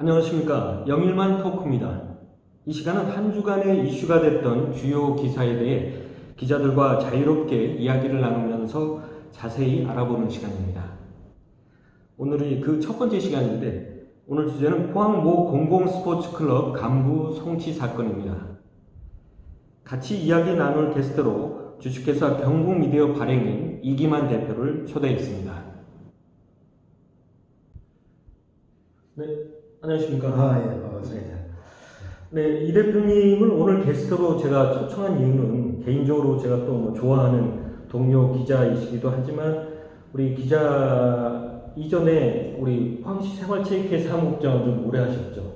안녕하십니까. 영일만 토크입니다. 이 시간은 한 주간의 이슈가 됐던 주요 기사에 대해 기자들과 자유롭게 이야기를 나누면서 자세히 알아보는 시간입니다. 오늘이 그 첫 번째 시간인데 오늘 주제는 포항 모 공공스포츠클럽 간부 송치 사건입니다. 같이 이야기 나눌 게스트로 주식회사 경북미디어 발행인 이기만 대표를 초대했습니다. 네, 안녕하십니까. 예, 반갑습니다. 네, 이 대표님을 오늘 게스트로 제가 초청한 이유는 개인적으로 제가 또 뭐 좋아하는 동료 기자이시기도 하지만 우리 기자 이전에 우리 포항시 생활체육회 사무국장을 좀 오래 하셨죠.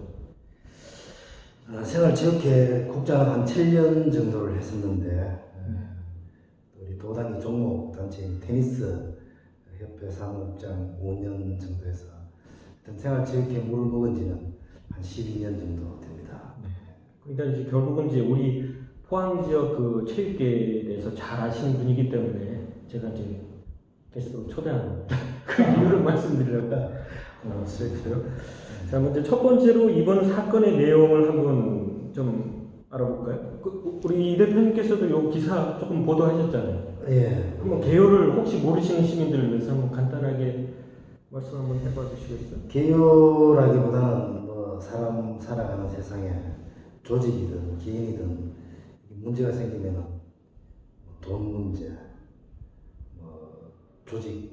생활체육회 국장을 한 7년 정도를 했었는데 우리 도단위 종목 단체인 테니스 협회 사무국장 5년 정도 해서 생활체육회 물을 먹은 지는 한 12년 정도 됩니다. 그러니까 이제 결국은 이제 우리 포항 지역 그 체육계에 대해서 잘 아시는 분이기 때문에 제가 이제 게스트로 초대한 겁니다. 그 이유를 말씀드리려고 했어요. 자, 먼저 첫 번째로 이번 사건의 내용을 한번 좀 알아볼까요? 우리 이 대표님께서도 이 기사 조금 보도하셨잖아요. 예. 한번 개요를 혹시 모르시는 시민들을 위해서 한번 간단하게 말씀 한번 해봐 주시겠어요? 개요라기보다는 뭐 사람 살아가는 세상에 조직이든 개인이든 문제가 생기면 돈 문제, 뭐 조직에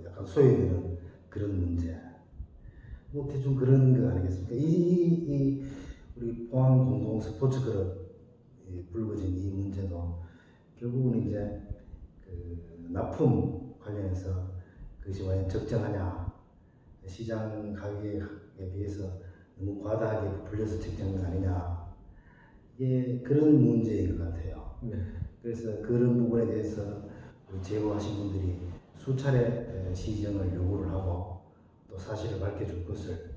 약간 소외되는 그런 문제, 뭐 대충 그런 거 아니겠습니까? 우리 포항 공공 스포츠 클럽 불거진 이 문제도 결국은 이제 그 납품 관련해서 그것이 과연 적정하냐, 시장 가격에 비해서 너무 과다하게 불려서 책정한 거 아니냐, 이게 그런 문제인 것 같아요. 그래서 그런 부분에 대해서 우리 제보하신 분들이 수차례 시정을 요구를 하고 또 사실을 밝혀줄 것을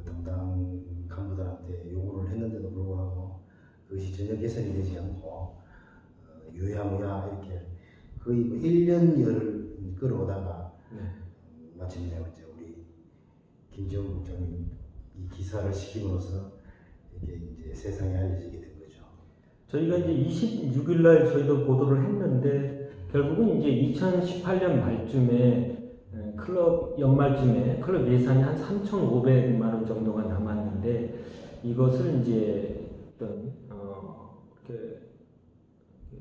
담당 간부들한테 요구를 했는데도 불구하고 그것이 전혀 개선이 되지 않고 유야무야 이렇게 거의 뭐 1년여를 끌어오다가 마침내 이제 우리 김지원 국장님 이 기사를 시킴으로써 이게 이제 세상에 알려지게 된 거죠. 저희가 이제 26일 날 저희도 보도를 했는데 결국은 이제 2018년 말쯤에 클럽 연말쯤에 클럽 예산이 한 3,500만 원 정도가 남았는데 이것을 이제 어떤 이렇게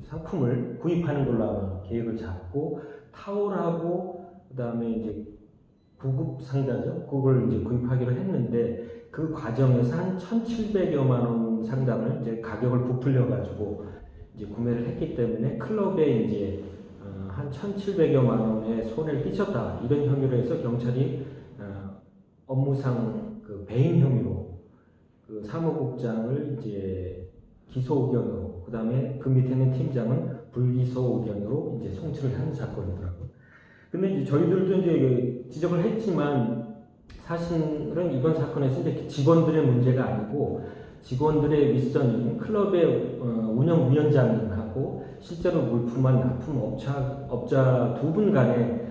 상품을 구입하는 걸로 아마 계획을 잡고 타올하고 그다음에 이제 구급 상자죠. 그걸 이제 구입하기로 했는데 그 과정에서 한 1,700여만 원 상당을 이제 가격을 부풀려 가지고 이제 구매를 했기 때문에 클럽에 이제 한 1,700여만 원의 손해를 끼쳤다 이런 혐의로 해서 경찰이 업무상 그 배임 혐의로 그 사무국장을 이제 기소 의견으로 그다음에 그 밑에 있는 팀장은 불기소 의견으로 이제 송치를 하는 사건이더라고요. 근데 이제 저희들도 이제 지적을 했지만 사실은 이번 사건에서 이제 직원들의 문제가 아니고 직원들의 윗선인 클럽의 운영위원장님하고 실제로 물품한 납품업자 두 분 간에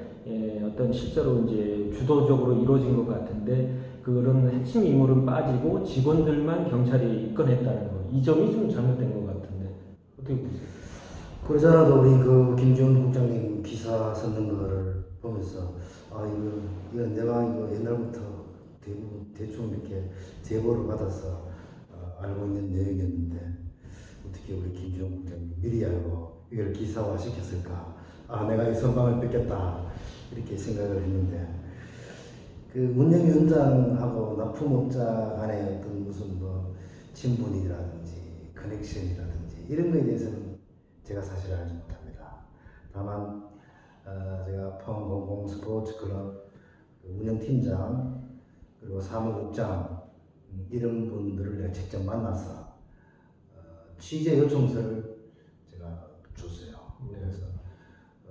어떤 실제로 이제 주도적으로 이루어진 것 같은데 그런 핵심 인물은 빠지고 직원들만 경찰이 입건했다는 거. 이 점이 좀 잘못된 것 같은데 어떻게 보세요? 그러잖아도 우리 그 김지원 국장님 기사 썼는 거를 보면서 이거 내가 이거 옛날부터 대충 이렇게 제보를 받아서 알고 있는 내용이었는데 어떻게 우리 김지원 국장님 미리 알고 이걸 기사화 시켰을까? 내가 이 선방을 뺏겼다 이렇게 생각을 했는데 그 운영위원장하고 납품업자 간의 어떤 무슨 뭐 친분이라든지 커넥션이라든지 이런 거에 대해서는 제가 사실 알지 못합니다. 다만 제가 포항 공공 스포츠 클럽 운영팀장 그리고 사무국장 이런 분들을 내가 직접 만나서 취재 요청서를 제가 줬어요. 그래서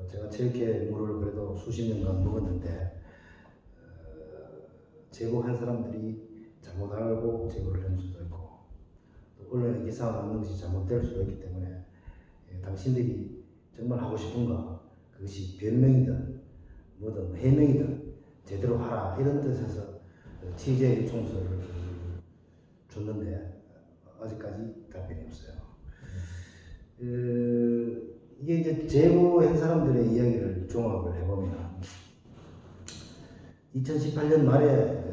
제가 체육회 물을 그래도 수십 년간 먹었는데 제보한 사람들이 잘못 알고 제보를 한 수도 있고 또 언론에 기사가 나는 것이 잘못될 수도 있기 때문에 당신들이 정말 하고 싶은 거 그것이 변명이든 뭐든 해명이든 제대로 하라 이런 뜻에서 취재 총수를 줬는데 아직까지 답변이 없어요. 이게 이제 제보한 사람들의 이야기를 종합을 해보면 2018년 말에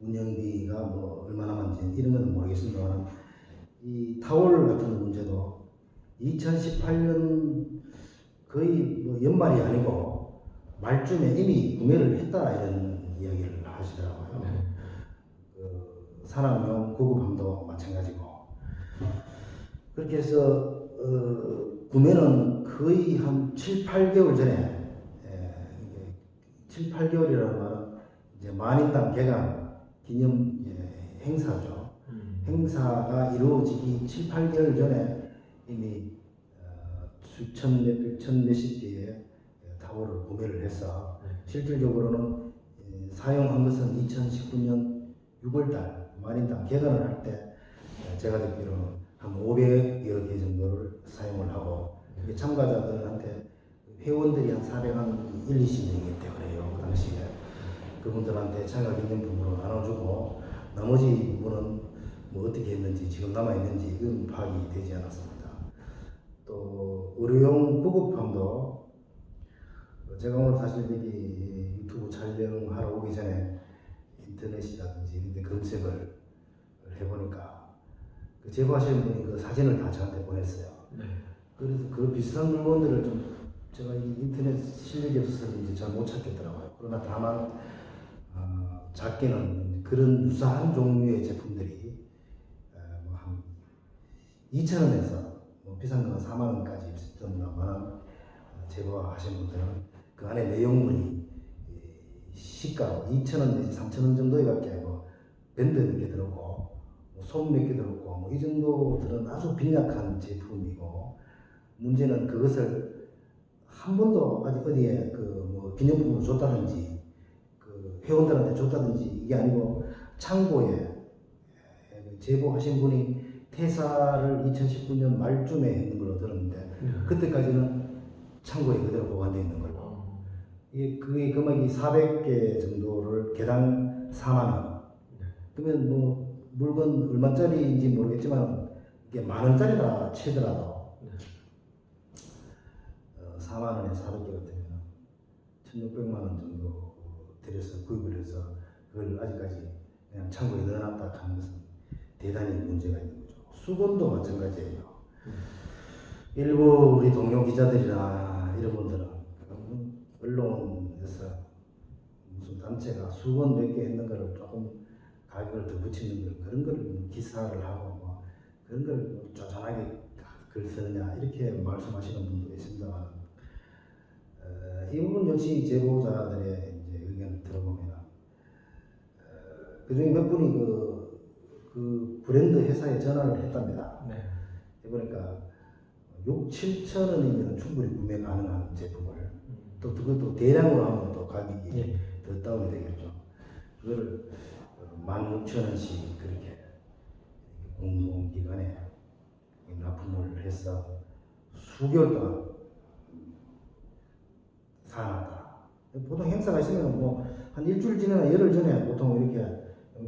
운영비가 뭐 얼마나 많은지 이런 건 모르겠습니다만 이 타월 같은 문제도 2018년 거의 뭐 연말이 아니고 말쯤에 이미 구매를 했다 이런 이야기를 하시더라고요. 산악용 구급함도 마찬가지고 그렇게 해서 구매는 거의 한 7, 8개월 전에 7, 8개월이라는 말은 이제 만인당 개강 기념 행사죠. 행사가 이루어지기 7, 8개월 전에 이미 천 몇십 개의 타월을 구매를 해서 실질적으로는 사용한 것은 2019년 6월달 만인당 개강을 할 때 제가 듣기로는 한 500여 개 정도를 사용을 하고 참가자들한테 회원들이 한 400한 1, 20명이기 때문에요. 그 당시에 그분들한테 참가 기념품으로 나눠주고 나머지 부분은 뭐 어떻게 했는지 지금 남아있는지 이건 파악이 되지 않았습니다. 또 의료용 구급함도 제가 오늘 사실 여기 유튜브 촬영하러 오기 전에 인터넷이라든지 이런 데 검색을 해보니까 그 제보하시는 분이 그 사진을 다 저한테 보냈어요. 그래서 그 비슷한 물건들을 좀 제가 이 인터넷 실력이 없어서 이제 잘 못 찾겠더라고요. 그러나 다만 작게는 그런 유사한 종류의 제품들이 뭐 한 2,000원에서 뭐 비싼 건 4만 원까지 있었나만 제보하신 분들은 그 안에 내용물이 시가로 2,000원 내지 3,000원 정도밖에 아니고 밴드 몇 개 들었고 솜 몇 개 들었고 뭐 이 정도들은 아주 빈약한 제품이고 문제는 그것을 한 번도 아직 어디에 그 뭐 기념품으로 줬다든지 그 회원들한테 줬다든지 이게 아니고 창고에 제보하신 분이 퇴사를 2019년 말쯤에 했는 걸로 들었는데 그때까지는 창고에 그대로 보관되어 있는 걸로 이게 그게 금액이 400개 정도를 개당 4만 원 그러면 뭐 물건 얼마짜리인지 모르겠지만 이게 만 원짜리라 치더라도 4만 원에 400개 같으면 1,600만 원 정도 들여서 구입을 해서 그걸 아직까지 그냥 창고에 넣어놨다 하는 것은 대단히 문제가 있는 거죠. 수건도 마찬가지예요. 일부 우리 동료 기자들이나 이런 분들은 언론에서 무슨 단체가 수건 몇 개 했는 거를 조금 가격을 더 붙이는 걸 그런 걸 기사를 하고 뭐 그런 걸 쪼잔하게 글 쓰느냐 이렇게 말씀하시는 분도 계십니다만 이 부분 역시 제보자들의 이제 의견을 들어보면 그중에 몇 분이 그 브랜드 회사에 전화를 했답니다. 해보니까 6, 7천 원이면 충분히 구매 가능한 제품을 또 그것도 대량으로 하면 또 가격이 더 다운이 되겠죠. 그거를 16,000원씩 그렇게 공공기관에 납품을 해서 수개월 동안 사놨다. 보통 행사가 있으면 뭐 한 일주일 전이나 열흘 전에 보통 이렇게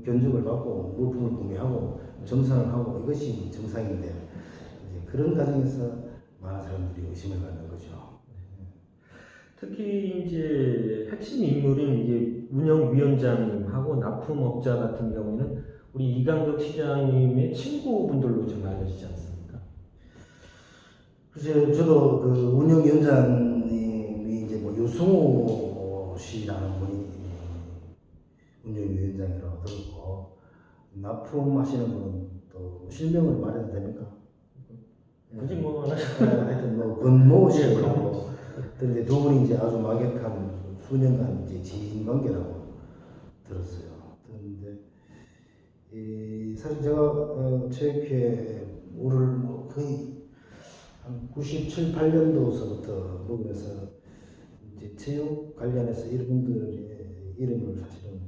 견적을 받고 물품을 구매하고 정산을 하고 이것이 정상인데 이제 그런 과정에서 많은 사람들이 의심을 갖는 거죠. 특히 이제 핵심 인물인 이제 운영위원장님하고 납품업자 같은 경우에는 우리 이강덕 시장님의 친구분들로 좀 알려지지 않습니까? 글쎄요, 저도 그 운영위원장님이 이제 뭐 유승호 씨라는 분이 운영위원장이라고 들었고 납품하시는 분은 또 실명을 말해도 됩니까? 굳이 뭐 하여튼 뭐 권모 씨라고 그런데 두 분이 이제 아주 막역한 수년간 이제 지인 관계라고 들었어요. 그런데 사실 제가 체육회 올을 뭐 거의 한 97, 8년도서부터 먹으면서 이제 체육 관련해서 이분들의 이름을 사실은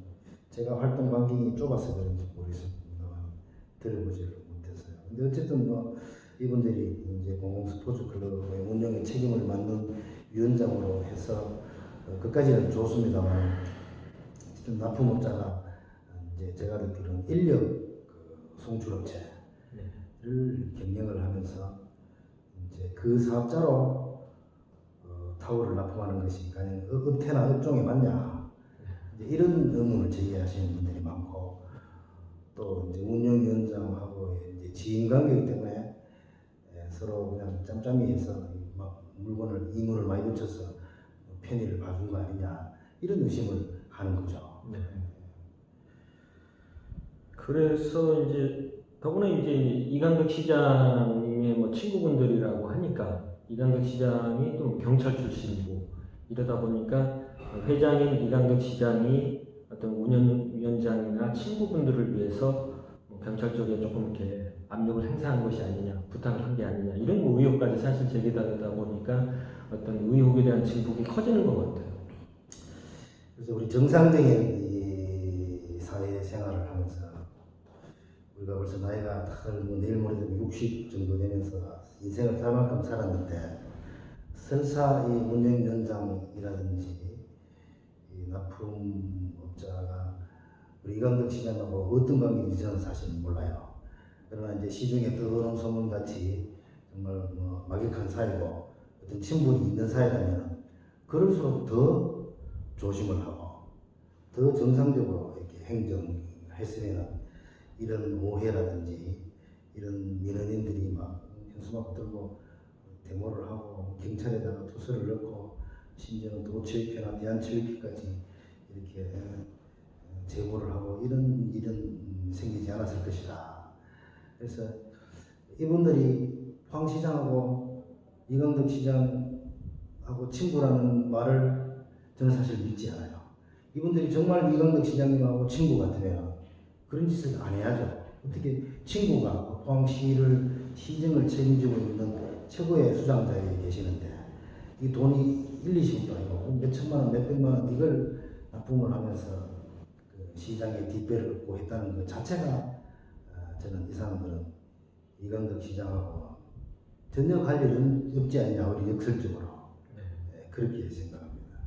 제가 활동 반경이 좁아서 그런지 모르겠습니다만 들어보지를 못했어요. 근데 어쨌든 뭐 이분들이 이제 공공스포츠클럽의 운영에 책임을 맡는 위원장으로 해서 그까지는 좋습니다만 납품업자가 이제 제가 듣기로는 인력 송출업체를 경영을 하면서 이제 그 사업자로 타워를 납품하는 것이 과연 업태나 업종에 맞냐 이제 이런 의문을 제기하시는 분들이 많고 또 이제 운영위원장하고 이제 지인 관계이기 때문에 서로 그냥 짬짬이해서 막 물건을 이물을 많이 붙여서 편의를 봐준 거 아니냐 이런 의심을 하는 거죠. 네. 그래서 이제 더구나 이제 이강덕 시장의 뭐 친구분들이라고 하니까 이강덕 시장이 또 경찰 출신이고 이러다 보니까 회장인 이강덕 시장이 어떤 운영위원장이나 친구분들을 위해서 뭐 경찰 쪽에 조금 이렇게 압력을 행사한 것이 아니냐, 부탁을 한 게 아니냐 이런 뭐 의혹까지 사실 제기되다 보니까 어떤 의혹에 대한 증폭이 커지는 것 같아요. 그래서 우리 정상적인 이 사회 생활을 하면서 우리가 벌써 나이가 뭐 내일 모레 60 정도 되면서 인생을 살 만큼 살았는데 설사 이 운영위원장이라든지 이 납품업자가 우리 이강덕 시장하고 어떤 관계인지 저는 사실 몰라요. 그러나 이제 시중에 떠도는 소문같이 정말 뭐 막역한 사이고 어떤 친분이 있는 사이라면 그럴수록 더 조심을 하고 더 정상적으로 이렇게 행정했으면 이런 오해라든지 이런 민원인들이 막 현수막 들고 데모를 하고 경찰에다가 투서를 넣고 심지어는 도체육회나 대한체육회까지 이렇게 제보를 하고 이런 일은 생기지 않았을 것이다. 그래서 이분들이 포항시장하고 이강덕 시장하고 친구라는 말을 저는 사실 믿지 않아요. 이분들이 정말 이강덕 시장님하고 친구 같으면 그런 짓을 안 해야죠. 어떻게 친구가 포항시를 시정을 책임지고 있는 최고의 수장자에 계시는데 이 돈이 1, 20억도 아니고 몇 천만 원, 몇 백만 원 이걸 납품을 하면서 그 시장의 뒷배를 얻고 했다는 것 자체가 저는 이 사람들은 이강덕 시장하고 전혀 관련이 없지 않냐 우리 역설적으로 그렇게 생각합니다.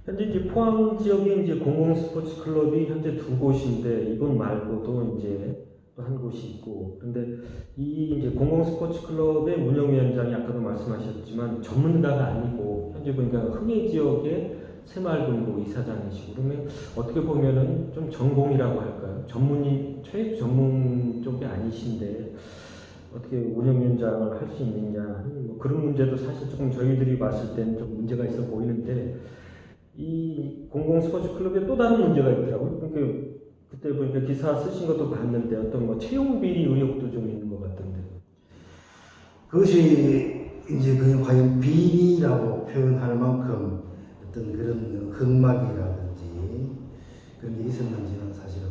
현재 이제 포항 지역에 이제 공공 스포츠 클럽이 현재 2곳인데 이곳 말고도 이제 또 한 곳이 있고 그런데 이 이제 공공 스포츠 클럽의 운영위원장이 아까도 말씀하셨지만 전문가가 아니고 현재 보니까 흥해 지역의 새마을금고 이사장이시고 그러면 어떻게 보면은 좀 전공이라고 할까요? 전문인 체육 전문 쪽이 아니신데 어떻게 운영위원장을 할 수 있느냐 뭐 그런 문제도 사실 조금 저희들이 봤을 때는 좀 문제가 있어 보이는데 이 공공 스포츠 클럽에 또 다른 문제가 있더라고요. 그러니까 그때 보니까 기사 쓰신 것도 봤는데 어떤 뭐 채용 비리 의혹도 좀 있는 것 같던데. 그것이 이제 그냥 과연 비리라고 표현할 만큼 어떤 그런 흑막이라든지 그런 게 있었는지는 사실은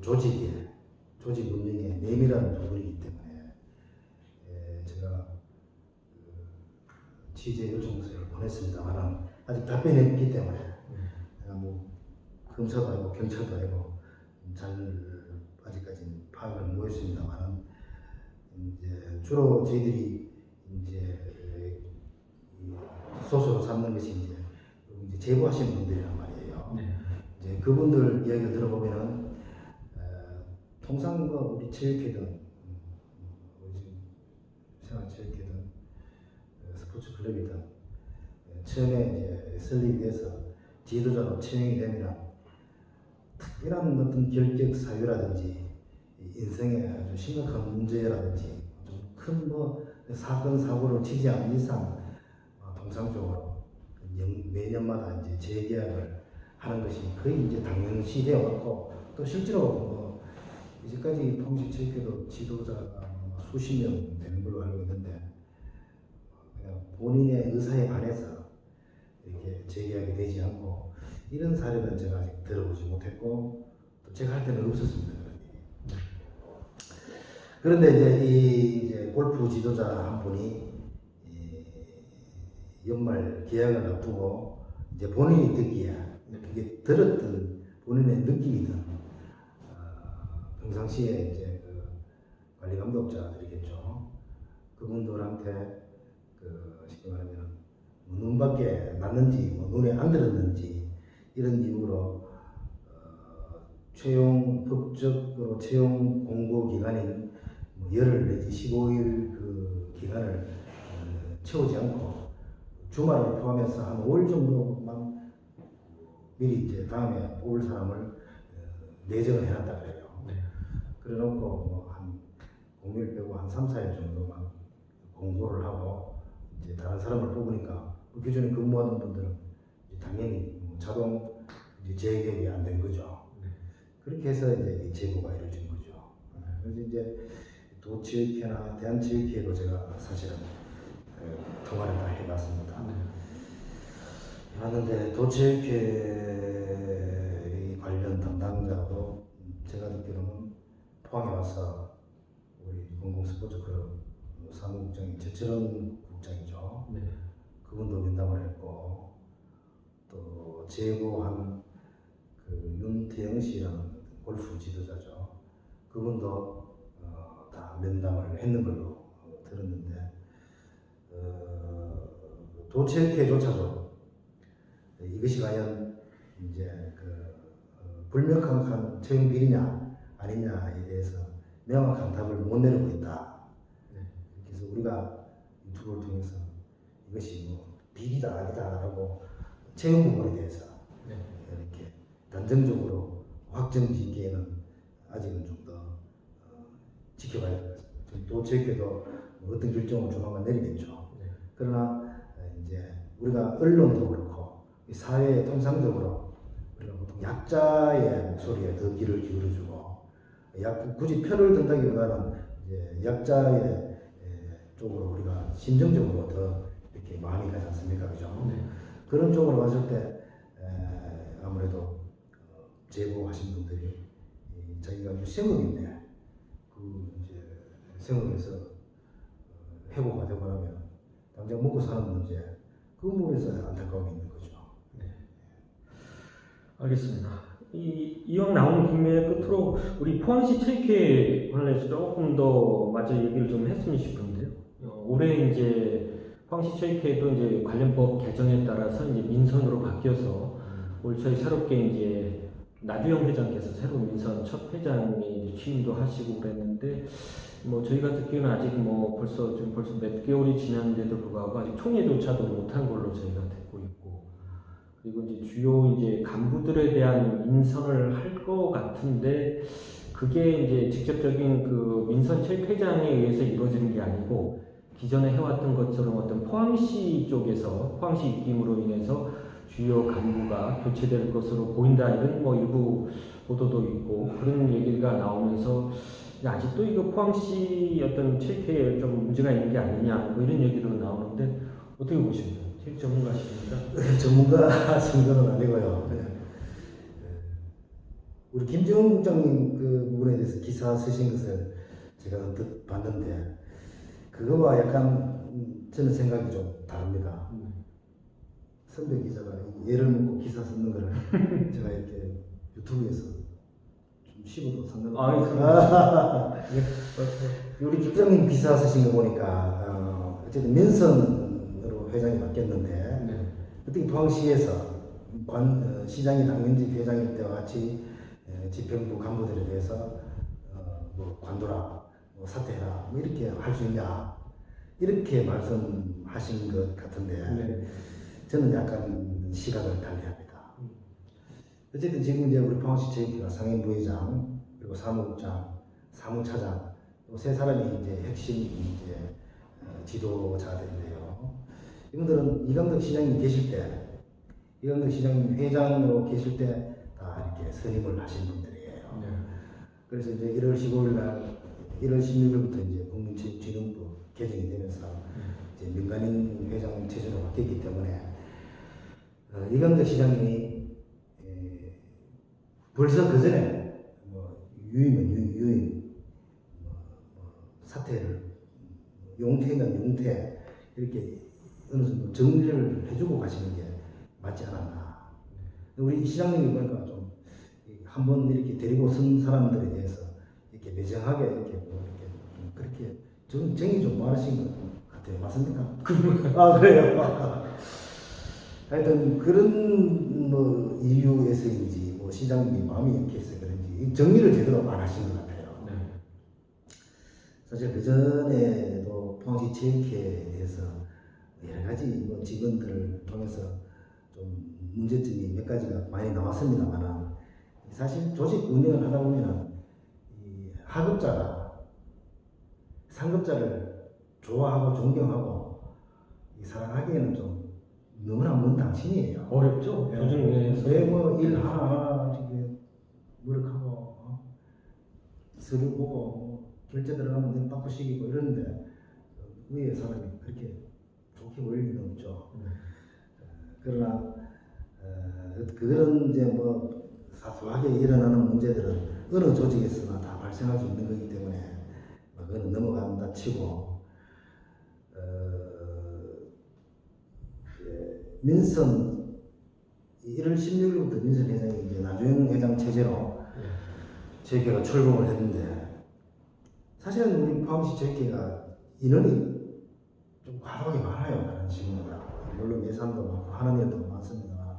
조직 운영에 내밀한 부분이기 때문에 제가 취재 요청서를 보냈습니다만 아직 답변이 없기 때문에 제가 뭐 검사도 아니고 경찰도 아니고 잘 아직까지는 파악을 못했습니다만 이제 주로 저희들이 이제 소스로 삼는 것이 이제 제보하신 분들이란 말이에요. 네. 이제 그분들 이야기를 들어보면은 통상 뭐 우리 체육회든 생활체육회든 스포츠 클럽이든 처음에 이제 설립해서 지도자로 채용이 되면 특별한 어떤 결격 사유라든지 인생에 아주 심각한 문제라든지 좀 큰 뭐 사건 사고를 치지 않는 이상 통상적으로 매년마다 이제 재계약을 하는 것이 거의 이제 당연시 되어 왔고 또 실제로 뭐 이제까지 포항시체육회도 지도자가 수십 명 되는 걸로 알고 있는데 그냥 본인의 의사에 반해서 이렇게 재계약이 되지 않고 이런 사례는 제가 아직 들어보지 못했고 또 제가 할 때는 없었습니다. 그런 일이. 그런데 이제 이 이제 골프 지도자 한 분이 연말 계약을 앞두고 이제 본인이 듣기에 그게 들었던 본인의 느낌이든 평상시에 이제 그 관리 감독자들이겠죠. 그분들한테 그 쉽게 말하면 눈 눈밖에 맞는지 뭐 눈에 안 들었는지 이런 이유로 채용 법적으로 채용 공고 기간인 뭐 열흘 내지 15일 그 기간을 채우지 않고 주말을 포함해서 한 5일 정도만 미리 이제 다음에 뽑을 사람을 내정을 해놨다 그래요. 네. 그래놓고 뭐한 공휴일 빼고 한 3, 4일 정도만 공고를 하고 이제 다른 사람을 뽑으니까 그 기존에 근무하던 분들은 이제 당연히 뭐 자동 이제 재개입이 안 된 거죠. 네. 그렇게 해서 이제 이 제보가 이루어진 거죠. 그래서 이제 도체육회나 대한체육회도 제가 사실은 통화를 다 해봤습니다. 네. 해봤는데 도체육회 관련 담당자도 제가 듣기로는 포항에 와서 우리 공공스포츠클럽 사무국장인 최철원 국장이죠. 네. 그분도 면담을 했고 또 제보한 그 윤태영 씨라는 골프 지도자죠. 그분도 다 면담을 했는 걸로 들었는데 도체육회조차도 이것이 과연 이제 그 불명확한 채용 비리냐 아니냐에 대해서 명확한 답을 못 내리고 있다. 그래서 우리가 유튜브를 통해서 이것이 뭐 비리다 아니다라고 채용 부분에 대해서 이렇게 단정적으로 확정짓기에는 아직은 좀 더 지켜봐야 될 것 같습니다. 도체육회도 어떤 결정을 조만간 내리겠죠. 그러나 이제 우리가 언론도 그렇고 사회 통상적으로 우리가 보통 약자의 목소리에 더 귀를 기울여주고 굳이 표를 든다기보다는 이제 약자의 쪽으로 우리가 심정적으로 더 이렇게 마음이 가지 않습니까, 그죠? 그런 쪽으로 봤을 때 아무래도 제보하신 분들이 자기가 이제 생업인데 그 이제 생업에서 해고가 되고 나면 당장 먹고 사는 문제 그 부분에서 안타까움이 있는 거죠. 네. 알겠습니다. 이왕 나온 김에 끝으로 우리 포항시 체육회 관련해서 조금 더 마저 얘기를 좀 했으면 싶은데요. 올해 이제 포항시 체육회도 이제 관련법 개정에 따라서 이제 민선으로 바뀌어서 올 초에 새롭게 이제 나주영 회장께서 새로운 민선 첫 회장이 취임도 하시고 그랬는데 뭐 저희가 듣기로는 아직 뭐 벌써 몇 개월이 지났는데도 불구하고 아직 총회조차도 못한 걸로 저희가 듣고 있고 그리고 이제 주요 이제 간부들에 대한 인선을 할 것 같은데 그게 이제 직접적인 그 민선 체육회장에 의해서 이루어지는 게 아니고 기존에 해왔던 것처럼 어떤 포항시 쪽에서 포항시 입김으로 인해서 주요 간부가 교체될 것으로 보인다 이런 뭐 일부 보도도 있고 그런 얘기가 나오면서 아직도 이거 포항시 어떤 체육회에 좀 문제가 있는 게 아니냐 뭐 이런 얘기도 나오는데 어떻게 보십니까? 체육 전문가시니까 전문가 정도는 아니고요. 우리 김정은 국장님 그 부분에 대해서 기사 쓰신 것을 제가 봤는데 그거와 약간 저는 생각이 좀 다릅니다. 선배 기자가 예를 먹고 기사 쓰는 거를 제가 이렇게 유튜브에서 좀 씹어도 상관없어요. 우리 국장님 기사 쓰신 거 보니까 어쨌든 민선으로 회장이 바뀌었는데 어떻게 포항시에서 시장이 당면직 회장일 때와 같이 집행부 간부들에 대해서 뭐 관둬라, 뭐 사퇴해라, 뭐 이렇게 할 수 있냐 이렇게 말씀하신 것 같은데 저는 약간 시각을 달리합니다. 어쨌든 지금 이제 우리 포항시 체육회가 상임부회장 그리고 사무국장, 사무차장 세 사람이 이제 핵심 이제 지도자들인데요. 이분들은 이강덕 시장님 계실 때, 이강덕 시장님 회장으로 계실 때 다 이렇게 선임을 하신 분들이에요. 그래서 이제 1월 15일 날, 1월 16일부터 이제 국민체육진흥부 개정이 되면서 이제 민간인 회장 체제로 바뀌었기 때문에 이강덕 시장님이 벌써 그 전에 뭐 유임 사퇴를 용퇴면 용퇴 이렇게 어느 정도 정리를 해주고 가시는 게 맞지 않았나. 우리 시장님이 보니까 좀 한번 이렇게 데리고 쓴 사람들에 대해서 이렇게 매정하게 이렇게 뭐 이렇게 좀 그렇게 정이 좀 많으신 것 같아요. 맞습니까? 아 그래요. 하여튼 그런 뭐 이유에서인지 뭐 시장님이 마음이 약해서 그런지 정리를 제대로 안 하신 것 같아요. 네. 사실 그 전에도 포항시 체육회에 대해서 여러 가지 뭐 직원들을 통해서 좀 문제점이 몇 가지가 많이 나왔습니다만 사실 조직 운영을 하다 보면은 이 하급자가 상급자를 좋아하고 존경하고 이 사랑하기에는 좀 너무나 먼 당신이에요. 어렵죠. 예. 조직 내에서. 왜뭐일 하나하나 이렇게 노력하고 서류 보고 결제 들어가면 내 바꾸시키고 이러는데 위에 사람이 그렇게 좋게 보일 리는 없죠. 그러나 그런 이제 뭐 사소하게 일어나는 문제들은 어느 조직에서나 다 발생할 수 있는 거기 때문에 그거는 넘어간다 치고 민선 1월 16일부터 민선 회장이 이제 나주영 회장 체제로 체육회가 출범을 했는데 사실은 우리 포항시 체육회가 인원이 좀 과도하게 많아요. 다른 시군보다. 물론 예산도 많고 하는 일도 많습니다만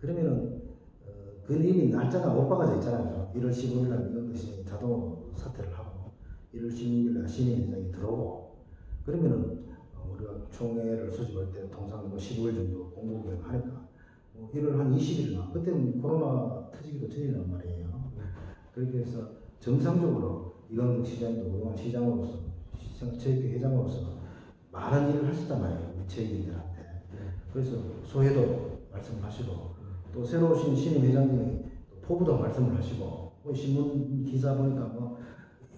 그러면은 그건 이미 날짜가 못 박아져 있잖아요. 1월 15일 날 민원대신 자동으로 사퇴를 하고 1월 16일 날 신임 회장이 들어오고 그러면은 우리가 총회를 소집할 때 통상 뭐 15일 정도 공고기를 하니까 1월 한 20일이나 그때는 코로나 터지기도 전이란 말이에요. 그렇게 해서 정상적으로 이광덕 시장도 그동안 시장으로서 체육회 회장으로서 많은 일을 하셨단 말이에요. 우리 체육인들한테. 그래서 소회도 말씀하시고 또 새로 오신 신임 회장님이 포부도 말씀을 하시고 신문 기사 보니까 뭐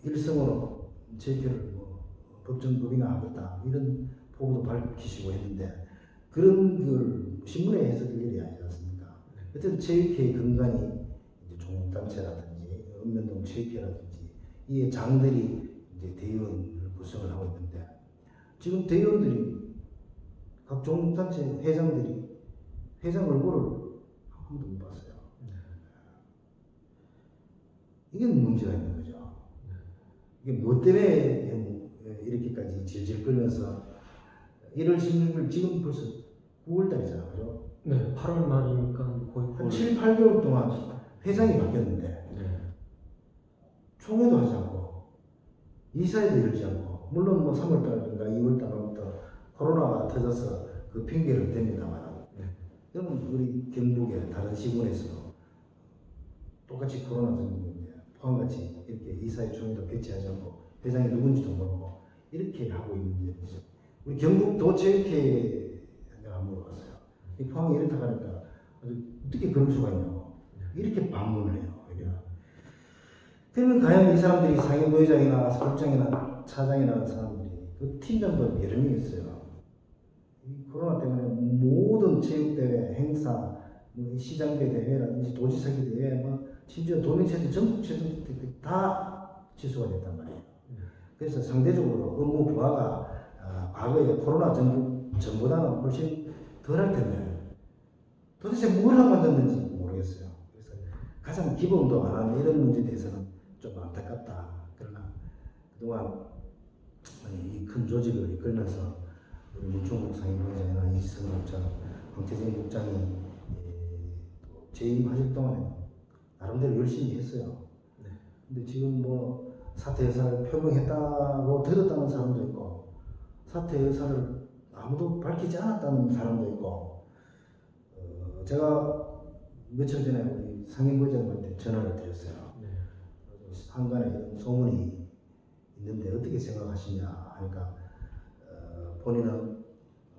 일성으로 체육회를 뭐 법정법이나 하겠다 이런 포부도 밝히시고 했는데 그런 걸 신문에 해석될 일이 아니지 않습니까? 어쨌든 체육회의 근간이 이제 종단체라든지 읍면동 체육회라든지 이 장들이 이제 대의원을 구성을 하고 있는데 지금 대의원들이 각 종단체 회장들이 회장 얼굴을 한 번도 못 봤어요. 이게 문제가 있는 거죠. 이게 뭐 때문에 이렇게까지 질질 끌면서 1월 16일 지금 벌써 9월달이잖아요. 그죠? 네, 8월 말이니까 거의 한 7, 8개월 동안 회장이 바뀌었는데 네. 총회도 하지 않고 이사회도 열지 않고 물론 뭐 3월달인가 2월달부터 코로나가 터져서 그 핑계를 댑니다만 그러면 우리 경북의 다른 시군에서도 똑같이 코로나 전국인데 포항같이 이렇게 이사회 총회도 개최하지 않고 회장이 누군지도 모르고 이렇게 하고 있는데 우리 경북도 체육회 내가 물어봤어요. 이 포항이 이렇다 하니까 어떻게 그럴 수가 있냐고 이렇게 반문을 해요. 그러면 과연 이 사람들이 상임부회장이나 서울장이나 차장이나 사람들이 그 팀장도 여러 명 있어요. 이 코로나 때문에 모든 체육대회, 행사, 뭐 시장대 대회라든지 도지사기 대회, 뭐 심지어 도민체조 전국 체조 다 취소가 됐단 말이에요. 그래서 상대적으로 업무 부하가 과거에 코로나 전보다는 훨씬 덜할 텐데 도대체 뭘 하고 앉았는지 모르겠어요. 그래서 가장 기본도 안 하는 이런 문제에 대해서는 좀 안타깝다. 그러나 그동안 이 큰 조직을 이끌면서 우리 문충국 상임부회장이나 이지선 국장, 황태진 국장이 재임하실 동안에 나름대로 열심히 했어요. 근데 지금 뭐 사퇴 의사를 표명했다고 들었다는 사람도 있고 사퇴 의사를 아무도 밝히지 않았다는 사람도 있고 제가 며칠 전에 우리 상임부회장한테 전화를 드렸어요. 한간에 이런 소문이 있는데 어떻게 생각하시냐 하니까 본인은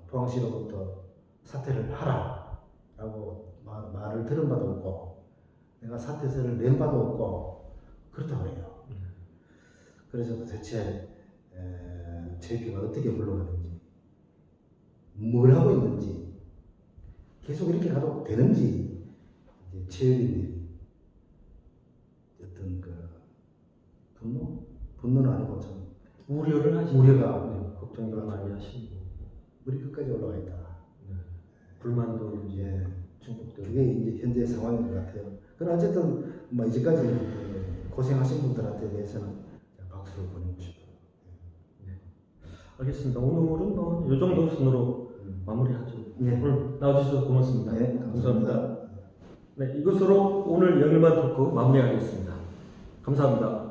포항시로부터 사퇴를 하라라고 말을 들은 바도 없고 내가 사퇴서를 낸 바도 없고 그렇다고 해요. 그래서 도대체 체육회가 어떻게 흘러가는지 뭘 하고 있는지 계속 이렇게 가도 되는지 이제 체육인들이 어떤 그 분노는 아니고 좀 우려를 하시고 우려가 걱정을 많이 하시고 우리 끝까지 올라가 있다. 불만도 이제 예, 중국들 그게 이제 현재 상황인 것 같아요. 그러나 어쨌든 뭐 이제까지 고생하신 분들한테 대해서는 박수를 보내고 싶어요. 알겠습니다. 오늘은 뭐 이 정도 순으로 마무리하죠. 네. 오늘 나와주셔서 고맙습니다. 네, 감사합니다. 네, 이것으로 오늘 영일만 토크 마무리하겠습니다. 감사합니다.